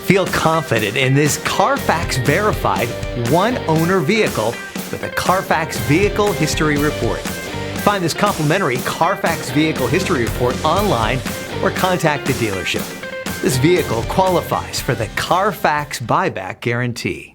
Feel confident in this Carfax verified one-owner vehicle with a Carfax Vehicle History Report. Find this complimentary Carfax Vehicle History Report online or contact the dealership. This vehicle qualifies for the Carfax Buyback Guarantee.